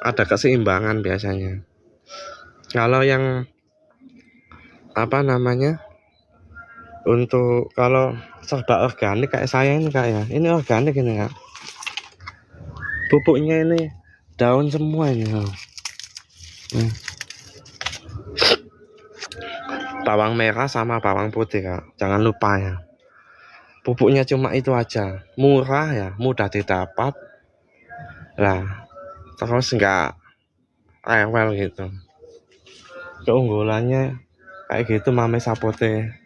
ada keseimbangan biasanya. Kalau yang apa namanya, untuk kalau serba organik kayak saya ini Kak ya, ini organik ini Kak. Pupuknya ini daun semua ini. Bawang merah sama bawang putih Kak, jangan lupa ya. Pupuknya cuma itu aja, murah ya, mudah didapat lah, terus enggak rewel gitu. Keunggulannya kayak gitu Mame Sapote.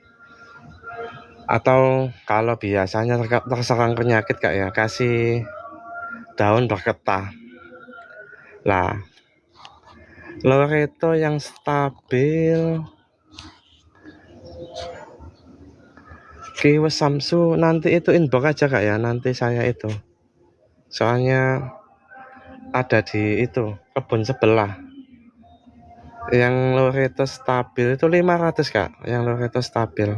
Atau kalau biasanya terserang penyakit Kak ya, kasih daun bergetah lah. Loreto yang stabil, Kiwis Samsu nanti itu inbox aja Kak ya, nanti saya itu soalnya ada di itu kebun sebelah. Yang Loreto stabil itu 500 Kak, yang Loreto stabil.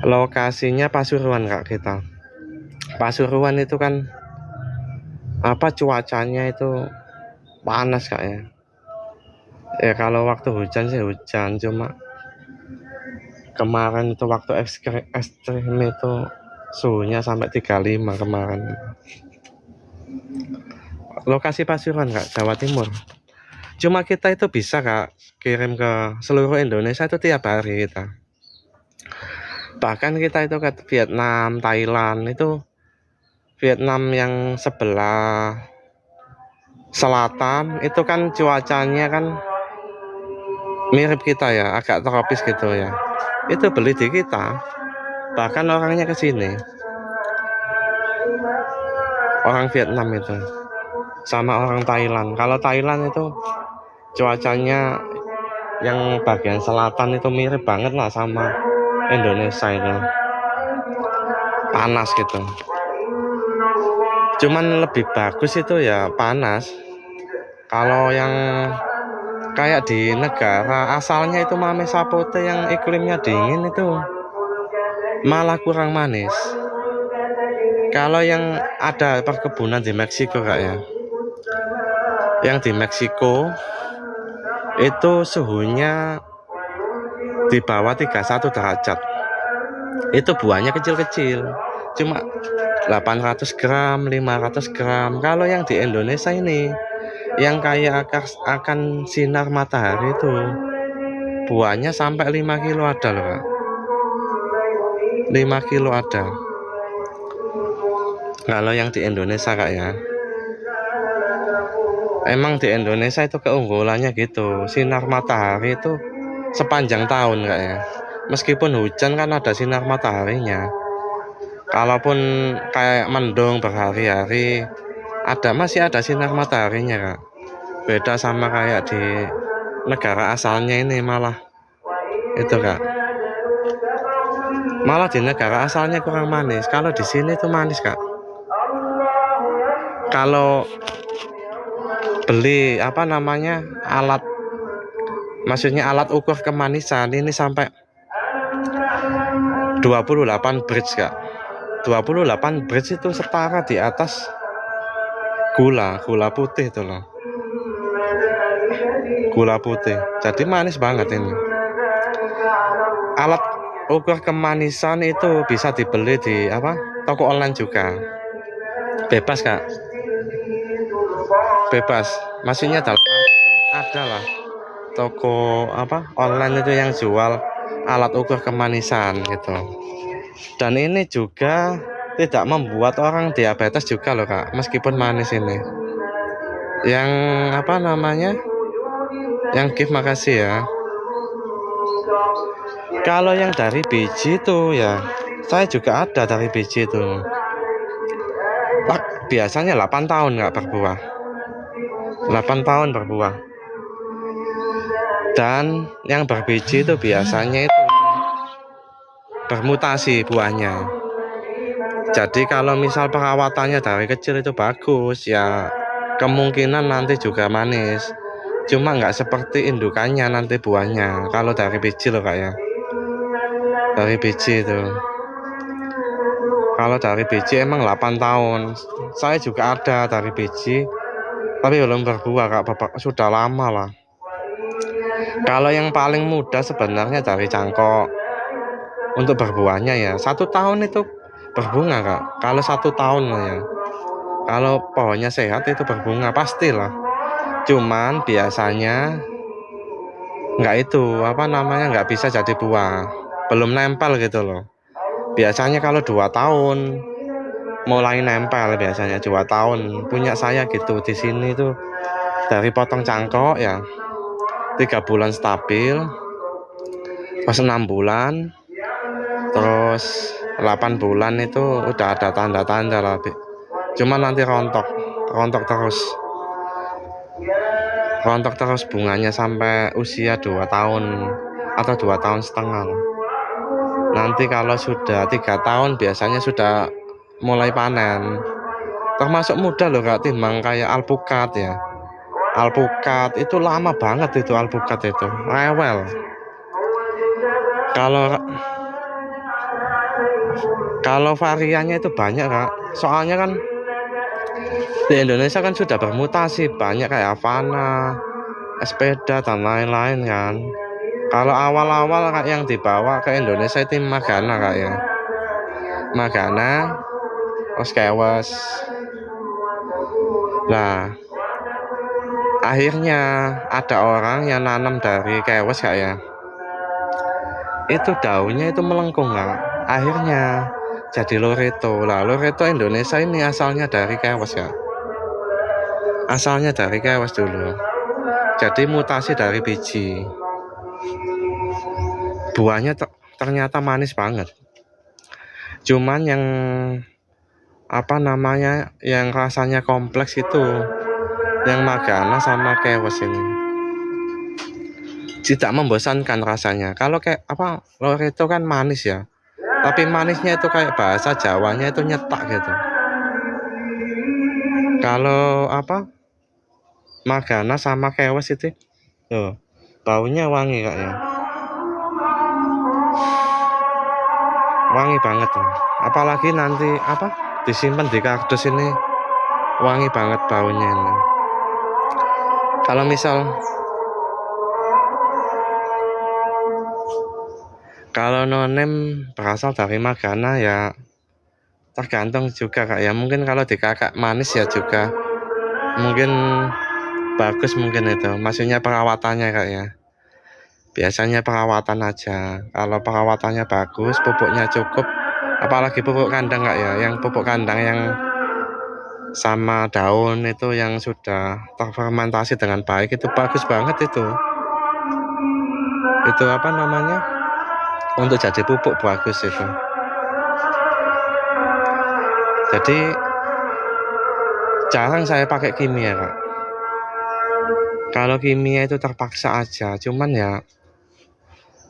Lokasinya Pasuruan Kak kita. Pasuruan itu kan apa, cuacanya itu panas Kak ya. Ya kalau waktu hujan sih hujan, cuma kemarin itu waktu ekstrim itu suhunya sampai 35 kemarin. Lokasi Pasuruan Kak, Jawa Timur. Cuma kita itu bisa Kak kirim ke seluruh Indonesia itu tiap hari kita. Bahkan kita itu ke Vietnam, Thailand, itu Vietnam yang sebelah selatan itu kan cuacanya kan mirip kita ya, agak tropis gitu ya. Itu beli di kita, bahkan orangnya ke sini, orang Vietnam itu sama orang Thailand. Kalau Thailand itu cuacanya yang bagian selatan itu mirip banget lah sama Indonesia itu, panas gitu. Cuman lebih bagus itu ya panas. Kalau yang kayak di negara asalnya itu Mame Sapote yang iklimnya dingin itu malah kurang manis. Kalau yang ada perkebunan di Meksiko Kak ya, yang di Meksiko itu suhunya di bawah 31 derajat. Itu buahnya kecil-kecil, cuma 800 gram, 500 gram. Kalau yang di Indonesia ini, yang kayak akan sinar matahari itu, buahnya sampai 5 kilo ada loh Kak. 5 kilo ada. Kalau yang di Indonesia Kak ya. Emang di Indonesia itu keunggulannya gitu, sinar matahari itu sepanjang tahun Kak ya. Meskipun hujan kan ada sinar mataharinya. Kalaupun kayak mendung berhari-hari, masih ada sinar mataharinya Kak. Beda sama kayak di negara asalnya ini malah itu Kak. Malah di negara asalnya kurang manis. Kalau di sini tuh manis Kak. Kalau beli alat, maksudnya alat ukur kemanisan ini sampai 28 bridge Kak. 28 bridge itu setara di atas gula putih itu loh. Gula putih. Jadi manis banget ini. Alat ukur kemanisan itu bisa dibeli di toko online juga. Bebas Kak. Bebas. Maksudnya dalam ada lah toko online itu yang jual alat ukur kemanisan gitu. Dan ini juga tidak membuat orang diabetes juga loh Kak, meskipun manis ini. Yang yang gift makasih ya. Kalau yang dari biji itu ya, saya juga ada dari biji itu. Biasanya 8 tahun nggak berbuah. 8 tahun berbuah. Dan yang berbiji itu biasanya itu bermutasi buahnya. Jadi kalau misal perawatannya dari kecil itu bagus ya, kemungkinan nanti juga manis. Cuma nggak seperti indukannya nanti buahnya. Kalau dari biji loh Kak ya. Dari biji itu. Kalau dari biji emang 8 tahun. Saya juga ada dari biji, tapi belum berbuah Kak. Sudah lama lah. Kalau yang paling mudah sebenarnya dari cangkok. Untuk berbuahnya ya 1 tahun itu berbunga Kak. Kalau 1 tahun ya. Kalau pohonnya sehat itu berbunga pastilah. Cuman biasanya nggak nggak bisa jadi buah. Belum nempel gitu loh. Biasanya kalau 2 tahun mulai nempel, biasanya 2 tahun. Punya saya gitu di sini tuh dari potong cangkok ya 3 bulan stabil, pas 6 bulan, terus 8 bulan itu udah ada tanda-tanda lah. Cuma nanti rontok terus bunganya sampai usia 2 tahun atau 2 tahun setengah. Nanti kalau sudah 3 tahun biasanya sudah mulai panen. Termasuk muda loh Kak, timbang kayak alpukat ya. Alpukat itu lama banget itu, alpukat itu rewel. Kalau variannya itu banyak Kak. Soalnya kan di Indonesia kan sudah bermutasi banyak kayak Havana, Espeda dan lain-lain kan. Kalau awal-awal Kak yang dibawa ke Indonesia itu Magana Kak ya. Magana, Oskewes. Nah, akhirnya ada orang yang nanam dari kewes Kak ya. Itu daunnya itu melengkung Kak. Akhirnya jadi Loreto. Lah Loreto Indonesia ini asalnya dari kewes Kak. Asalnya dari kewes dulu. Jadi mutasi dari biji. Buahnya ternyata manis banget. Cuman yang yang rasanya kompleks itu yang Magana sama kewes ini. Tidak membosankan rasanya. Kalau kayak Loreto kan manis ya. Tapi manisnya itu kayak bahasa Jawanya itu nyetak gitu. Kalau Magana sama kewes itu tuh, baunya wangi Kak ya. Wangi banget tuh. Apalagi nanti disimpan di kardus ini wangi banget baunya ini. Kalau misal Kalau nonem berasal dari Magana ya tergantung juga kak ya. Mungkin kalau di kakak manis ya juga mungkin bagus mungkin itu. Maksudnya perawatannya kak ya. Biasanya perawatan aja. Kalau perawatannya bagus, pupuknya cukup. Apalagi pupuk kandang kak ya. Yang pupuk kandang yang sama daun itu yang sudah terfermentasi dengan baik itu bagus banget itu. Itu apa namanya? Untuk jadi pupuk bagus itu. Jadi jarang saya pakai kimia kak. Kalau kimia itu terpaksa aja, cuman ya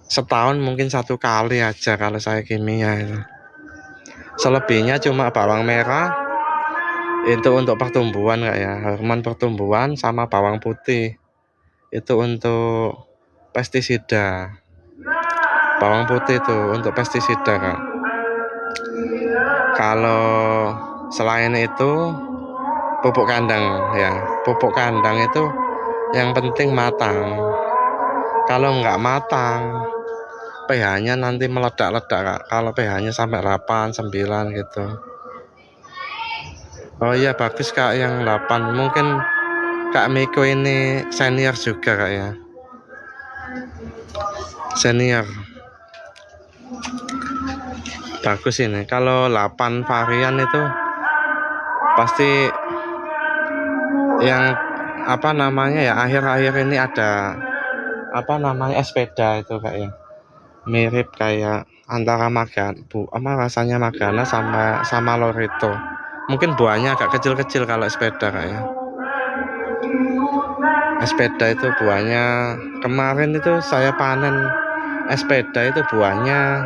setahun mungkin 1 kali aja kalau saya kimia itu. Selebihnya cuma bawang merah itu untuk pertumbuhan kak ya, hormon pertumbuhan, sama bawang putih itu untuk pestisida. Bawang putih itu untuk pestisida kak. Kalau selain itu pupuk kandang ya, pupuk kandang itu yang penting matang. Kalau nggak matang pH-nya nanti meledak-ledak kak. Kalau pH-nya sampai 8, 9 gitu. Oh iya bagus kak yang 8. Mungkin Kak Miko ini senior juga kak ya. Senior. Bagus ini. Kalau 8 varian itu pasti yang apa namanya ya, akhir-akhir ini ada apa namanya sepeda itu kak ya. Mirip kayak antara rasanya Magana sama Lorito. Mungkin buahnya agak kecil-kecil kalau sepeda kak ya. Sepeda itu buahnya kemarin itu saya panen sepeda itu buahnya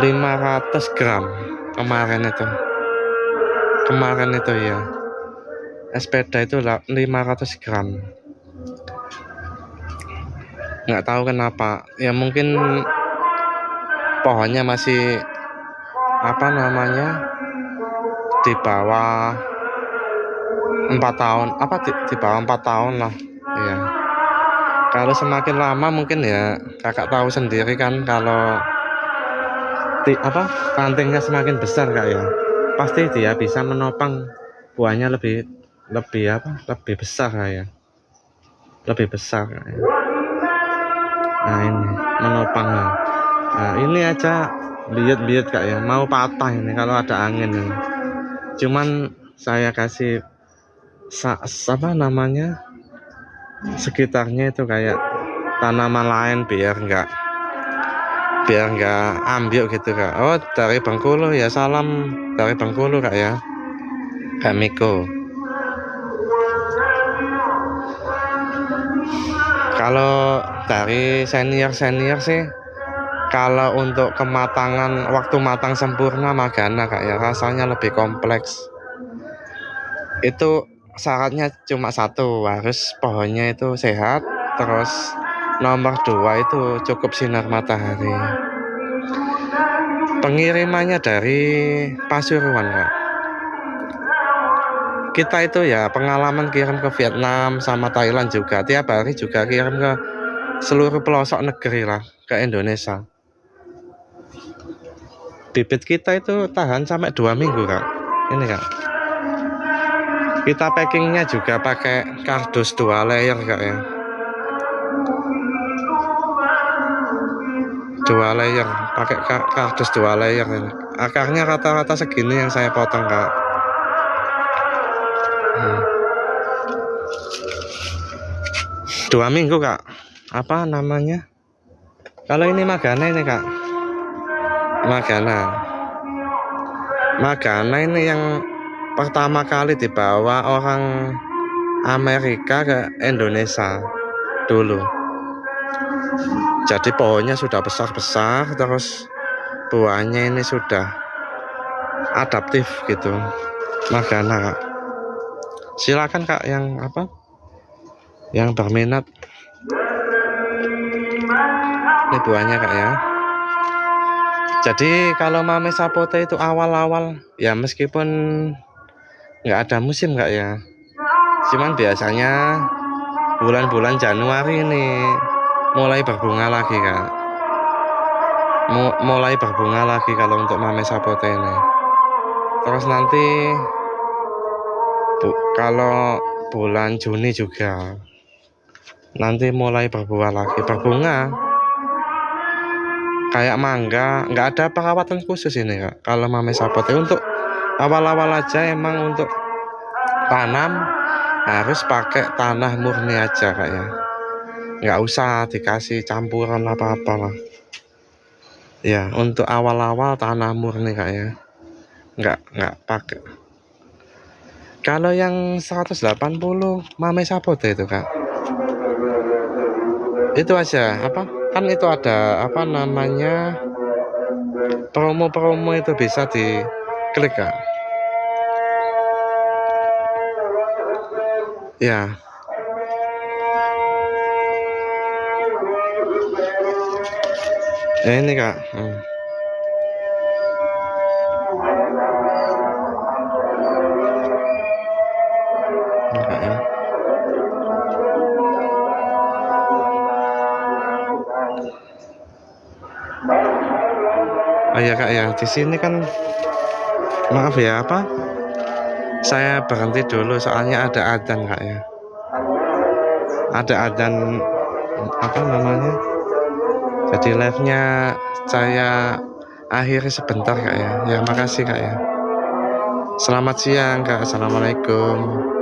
500 gram kemarin itu ya. Sepeda itu 500 gram. Nggak tahu kenapa ya, mungkin pohonnya masih apa namanya di bawah 4 tahun, di bawah 4 tahun lah ya. Kalau semakin lama mungkin ya kakak tahu sendiri kan, kalau rantingnya semakin besar kak ya, pasti dia bisa menopang buahnya lebih besar kak ya, lebih besar kak ya. Nah ini menopang. Nah ini aja lihat kak ya, mau patah ini kalau ada angin ini. Cuman saya kasih apa namanya sekitarnya itu kayak tanaman lain biar nggak ambil gitu kak. Oh dari Bengkulu ya, salam dari Bengkulu kak ya, Kak Miko. Kalau dari senior sih, kalau untuk kematangan waktu matang sempurna Magana kak ya, rasanya lebih kompleks. Itu syaratnya cuma satu, harus pohonnya itu sehat. Terus nomor 2 itu cukup sinar matahari. Pengirimannya dari Pasuruan kak. Kita itu ya pengalaman kirim ke Vietnam sama Thailand juga, tiap hari juga kirim ke seluruh pelosok negeri lah, ke Indonesia. Bibit kita itu tahan sampai 2 minggu kak. Ini kak, kita packingnya juga pakai kardus 2 layer kak ya, 2 layer, pakai kardus 2 layer ini. Akarnya rata-rata segini yang saya potong kak. 2 minggu kak. Apa namanya, kalau ini Magana ini kak, Magana ini yang pertama kali dibawa orang Amerika ke Indonesia dulu. Jadi pohonnya sudah besar-besar, terus buahnya ini sudah adaptif gitu. Magana kak, silakan kak yang yang berminat. Ini buahnya kak ya. Jadi kalau Mame Sapote itu awal-awal ya, meskipun nggak ada musim kak ya, cuman biasanya bulan-bulan Januari ini mulai berbunga lagi kak. mulai berbunga lagi kalau untuk Mame Sapote ini. Terus nanti kalau bulan Juni juga nanti mulai berbuah lagi, berbunga kayak mangga. Nggak ada perawatan khusus ini Kak kalau Mame Sapote. Untuk awal-awal aja emang untuk tanam harus pakai tanah murni aja Kak ya, nggak usah dikasih campuran apa-apa lah ya. Untuk awal-awal tanah murni Kak ya, nggak pakai. Kalau yang 180 Mame Sapote itu Kak, itu aja apa kan, itu ada apa namanya promo-promo, itu bisa diklik Kak ya. Ini Kak, ini Kak ya. Oh iya Kak ya, di sini kan maaf ya apa, saya berhenti dulu soalnya ada adzan Kak ya. Ada adzan apa namanya. Jadi live-nya saya akhiri sebentar Kak ya. Ya makasih Kak ya. Selamat siang Kak. Assalamualaikum.